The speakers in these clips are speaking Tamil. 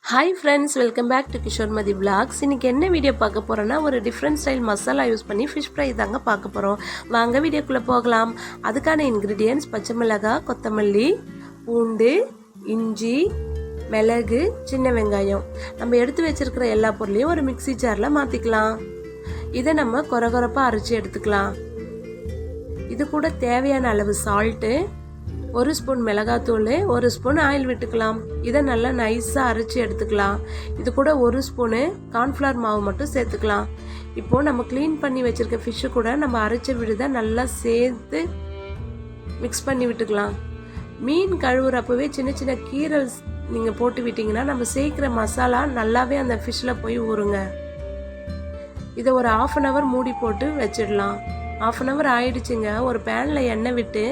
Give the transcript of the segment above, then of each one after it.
Hi friends, welcome back to Kishormathi vlogs. இன்றைக்கி என்ன வீடியோ பார்க்க போகிறோன்னா, ஒரு டிஃப்ரெண்ட் ஸ்டைல் மசாலா யூஸ் பண்ணி ஃபிஷ் ஃப்ரை தாங்க பார்க்க போகிறோம். வாங்க வீடியோக்குள்ளே போகலாம். அதுக்கான இன்க்ரீடியன்ட்ஸ் பச்சை மிளகாய், கொத்தமல்லி, பூண்டு, இஞ்சி, மிளகு, சின்ன வெங்காயம். நம்ம எடுத்து வச்சுருக்கிற எல்லா பொருளையும் ஒரு மிக்சி ஜாரில் மாற்றிக்கலாம். இதை நம்ம கொரகொரப்பாக அரைச்சி எடுத்துக்கலாம். இது கூட தேவையான அளவு சால்ட்டு, 1 ஸ்பூன் மிளகாத்தூள், 1 ஸ்பூன் ஆயில் விட்டுக்கலாம். இதை நல்லா நைஸாக அரைச்சி எடுத்துக்கலாம். இது கூட 1 ஸ்பூனு கார்ன்ஃப்ளவர் மாவு மட்டும் சேர்த்துக்கலாம். இப்போது நம்ம க்ளீன் பண்ணி வச்சுருக்க ஃபிஷ்ஷு கூட நம்ம அரைச்ச விழுதை நல்லா சேர்த்து மிக்ஸ் பண்ணி விட்டுக்கலாம். மீன் கழுவுறப்பவே சின்ன சின்ன கீரல்ஸ் நீங்கள் போட்டு விட்டிங்கன்னா நம்ம சேர்க்குற மசாலா நல்லாவே அந்த ஃபிஷ்ஷில் போய் ஊறுங்க. இதை ஒரு 1/2 hour மூடி போட்டு வச்சிடலாம். 1/2 hour ஆயிடுச்சுங்க. ஒரு பேனில் எண்ணெய் விட்டு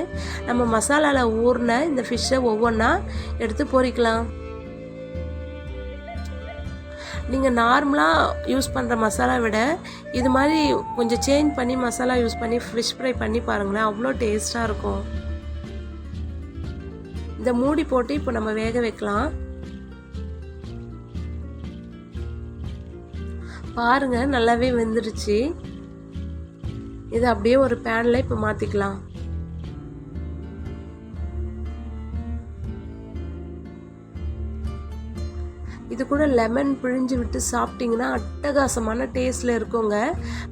நம்ம மசாலாவில் ஊறின இந்த ஃபிஷ்ஷை ஒவ்வொன்றா எடுத்து பொரிக்கலாம். நீங்கள் நார்மலாக யூஸ் பண்ணுற மசாலா விட இது மாதிரி கொஞ்சம் சேஞ்ச் பண்ணி மசாலா யூஸ் பண்ணி ஃபிஷ் ஃப்ரை பண்ணி பாருங்களேன், அவ்வளோ டேஸ்ட்டாக இருக்கும். இதை மூடி போட்டு இப்போ நம்ம வேக வைக்கலாம். பாருங்க, நல்லாவே வெந்துடுச்சு. இதை அப்படியே ஒரு பேனில் இப்போ மாற்றிக்கலாம். இது கூட லெமன் பிழிஞ்சு விட்டு சாப்பிட்டிங்கன்னா அட்டகாசமான டேஸ்ட்டில் இருக்குங்க.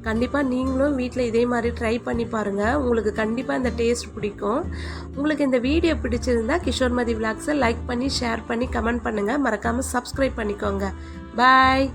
கண்டிப்பாக நீங்களும் வீட்டில் இதே மாதிரி ட்ரை பண்ணி பாருங்கள். உங்களுக்கு கண்டிப்பாக இந்த டேஸ்ட் பிடிக்கும். உங்களுக்கு இந்த வீடியோ பிடிச்சிருந்தா கிஷோர்மதி விலாக்ஸை லைக் பண்ணி, ஷேர் பண்ணி, கமெண்ட் பண்ணுங்கள். மறக்காமல் சப்ஸ்கிரைப் பண்ணிக்கோங்க. பாய்.